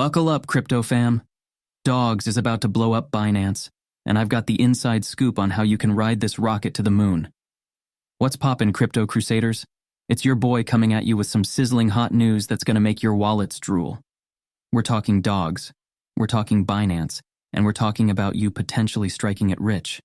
Buckle up, crypto fam. Dogs is about to blow up Binance, and I've got the inside scoop on how you can ride this rocket to the moon. What's poppin', crypto crusaders? It's your boy coming at you with some sizzling hot news that's gonna make your wallets drool. We're talking dogs, we're talking Binance, and we're talking about you potentially striking it rich.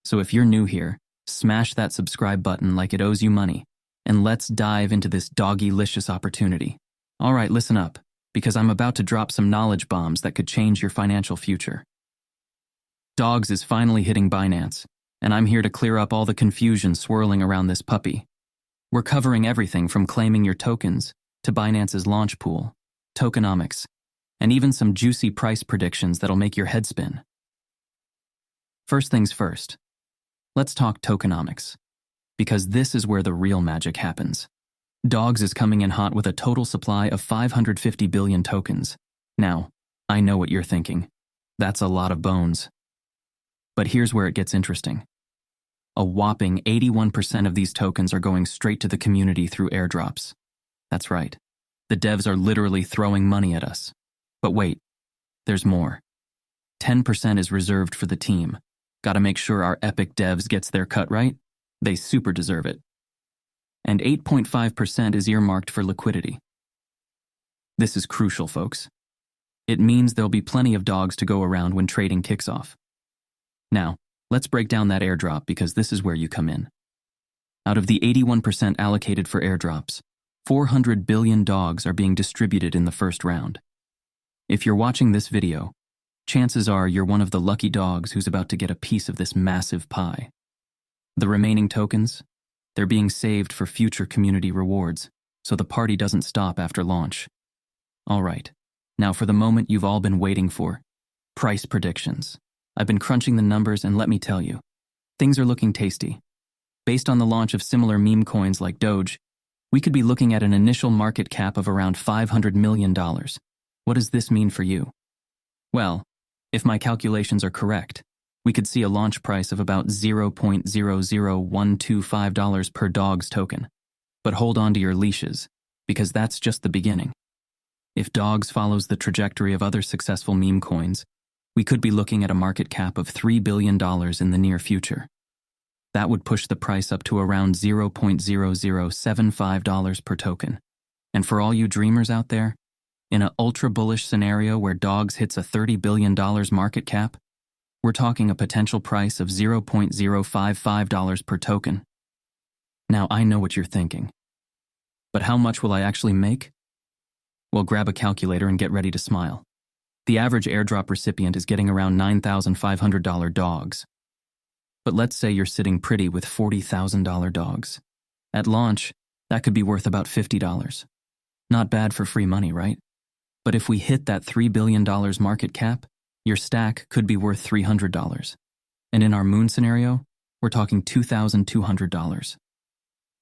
So if you're new here, smash that subscribe button like it owes you money, and let's dive into this doggy-licious opportunity. All right, listen up, because I'm about to drop some knowledge bombs that could change your financial future. Dogs is finally hitting Binance, and I'm here to clear up all the confusion swirling around this puppy. We're covering everything from claiming your tokens to Binance's Launchpool, Tokenomics, and even some juicy price predictions that'll make your head spin. First things first, let's talk tokenomics, because this is where the real magic happens. Dogs is coming in hot with a total supply of 550 billion tokens. Now, I know what you're thinking. That's a lot of bones. But here's where it gets interesting. A whopping 81% of these tokens are going straight to the community through airdrops. That's right. The devs are literally throwing money at us. But wait, there's more. 10% is reserved for the team. Gotta make sure our epic devs gets their cut, right? They super deserve it. And 8.5% is earmarked for liquidity. This is crucial, folks. It means there'll be plenty of dogs to go around when trading kicks off. Now, let's break down that airdrop because this is where you come in. Out of the 81% allocated for airdrops, 400 billion dogs are being distributed in the first round. If you're watching this video, chances are you're one of the lucky dogs who's about to get a piece of this massive pie. The remaining tokens, they're being saved for future community rewards, so the party doesn't stop after launch. All right, now for the moment you've all been waiting for, price predictions. I've been crunching the numbers and let me tell you, things are looking tasty. Based on the launch of similar meme coins like Doge, we could be looking at an initial market cap of around $500 million. What does this mean for you? Well, if my calculations are correct, we could see a launch price of about $0.00125 per dog's token. But hold on to your leashes, because that's just the beginning. If dogs follows the trajectory of other successful meme coins, we could be looking at a market cap of $3 billion in the near future. That would push the price up to around $0.0075 per token. And for all you dreamers out there, in an ultra-bullish scenario where dogs hits a $30 billion market cap, we're talking a potential price of $0.055 per token. Now, I know what you're thinking. But how much will I actually make? Well, grab a calculator and get ready to smile. The average airdrop recipient is getting around $9,500 dogs. But let's say you're sitting pretty with $40,000 dogs. At launch, that could be worth about $50. Not bad for free money, right? But if we hit that $3 billion market cap, your stack could be worth $300. And in our moon scenario, we're talking $2,200.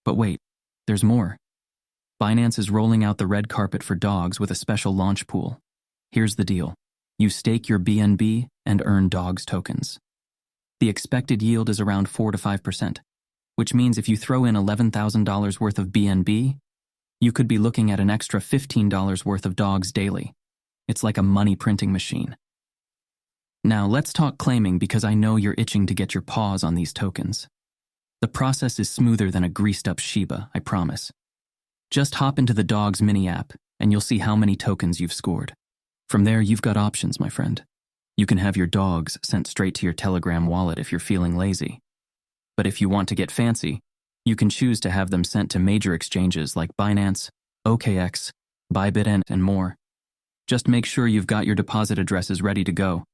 But wait, there's more. Binance is rolling out the red carpet for dogs with a special launch pool. Here's the deal. You stake your BNB and earn dogs tokens. The expected yield is around 4 to 5%, which means if you throw in $11,000 worth of BNB, you could be looking at an extra $15 worth of dogs daily. It's like a money printing machine. Now let's talk claiming because I know you're itching to get your paws on these tokens. The process is smoother than a greased up Shiba, I promise. Just hop into the Dogs mini app and you'll see how many tokens you've scored. From there, you've got options, my friend. You can have your dogs sent straight to your Telegram wallet if you're feeling lazy. But if you want to get fancy, you can choose to have them sent to major exchanges like Binance, OKX, Bybit, and more. Just make sure you've got your deposit addresses ready to go.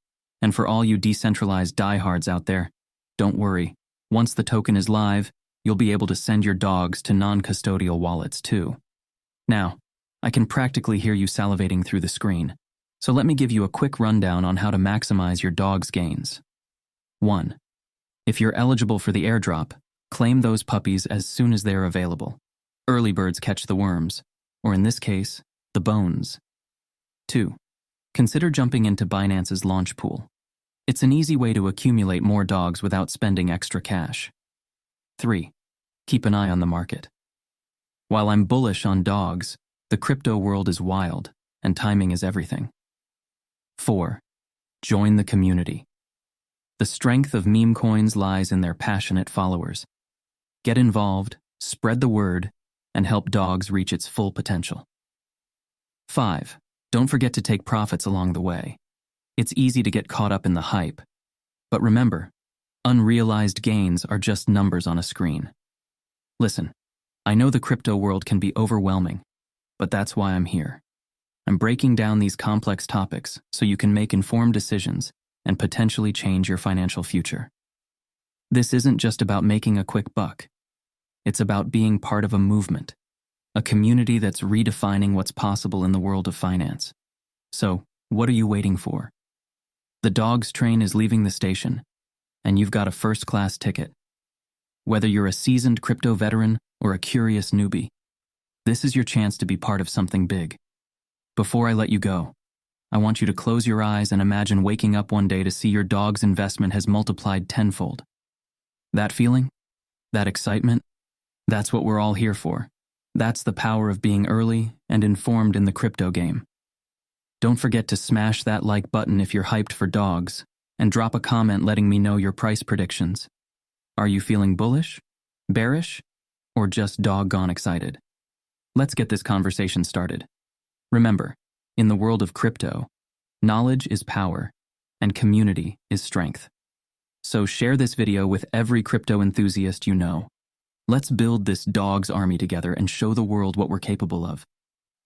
And for all you decentralized diehards out there, don't worry. Once the token is live, you'll be able to send your dogs to non-custodial wallets too. Now, I can practically hear you salivating through the screen, so let me give you a quick rundown on how to maximize your dog's gains. 1. If you're eligible for the airdrop, claim those puppies as soon as they're available. Early birds catch the worms, or in this case, the bones. 2. Consider jumping into Binance's Launchpool. It's an easy way to accumulate more dogs without spending extra cash. 3. Keep an eye on the market. While I'm bullish on dogs, the crypto world is wild, and timing is everything. 4. Join the community. The strength of meme coins lies in their passionate followers. Get involved, spread the word, and help dogs reach its full potential. 5. Don't forget to take profits along the way. It's easy to get caught up in the hype. But remember, unrealized gains are just numbers on a screen. Listen, I know the crypto world can be overwhelming, but that's why I'm here. I'm breaking down these complex topics so you can make informed decisions and potentially change your financial future. This isn't just about making a quick buck. It's about being part of a movement, a community that's redefining what's possible in the world of finance. So, what are you waiting for? The dogs train is leaving the station, and you've got a first-class ticket. Whether you're a seasoned crypto veteran or a curious newbie, this is your chance to be part of something big. Before I let you go, I want you to close your eyes and imagine waking up one day to see your dog's investment has multiplied tenfold. That feeling? That excitement? That's what we're all here for. That's the power of being early and informed in the crypto game. Don't forget to smash that like button if you're hyped for dogs, and drop a comment letting me know your price predictions. Are you feeling bullish, bearish, or just doggone excited? Let's get this conversation started. Remember, in the world of crypto, knowledge is power, and community is strength. So share this video with every crypto enthusiast you know. Let's build this dog's army together and show the world what we're capable of.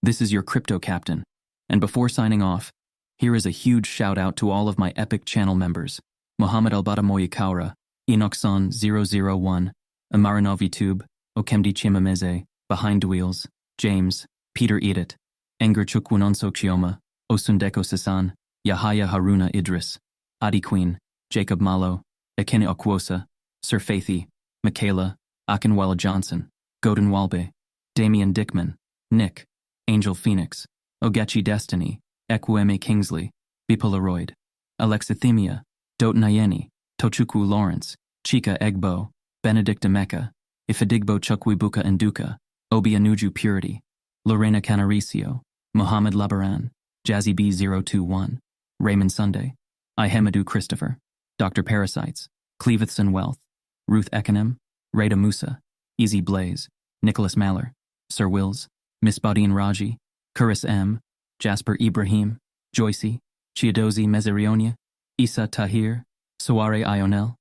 This is your crypto captain. And before signing off, here is a huge shout out to all of my Epic channel members: Mohammed Albata Moyikaura, Enoxon001, Amaranov Okemdi Chimameze, Behind Wheels, James, Peter Edit, Enger Chukwunonsochioma, Osundeko Sasan, Yahaya Haruna Idris, Adi Queen, Jacob Malo, Ekene Okwosa, Sir Faithy, Michaela, Akinwala Johnson, Godin Walbe, Damian Dickman, Nick, Angel Phoenix, Ogechi Destiny, Ekwueme Kingsley, Bipolaroid, Alexithemia, Doten Ayeni, Tochukwu Lawrence, Chika Egbo, Benedict Emeka, Ifadigbo Chukwibuka Nduka, Obi Anuju Purity, Lorena Canaricio, Mohammed Labaran, Jazzy B021, Raymond Sunday, Ihemadu Christopher, Dr. Parasites, Cleavithson Wealth, Ruth Ekenem, Rada Musa, Easy Blaze, Nicholas Maller, Sir Wills, Miss Badine Raji, Kuris M, Jasper Ibrahim, Joycey, Chiadozi Mezerionia, Issa Tahir, Soare Ionel.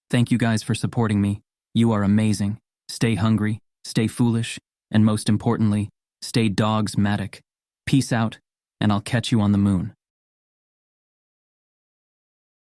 Thank you guys for supporting me. You are amazing. Stay hungry, stay foolish, and most importantly, stay dogsmatic. Peace out, and I'll catch you on the moon.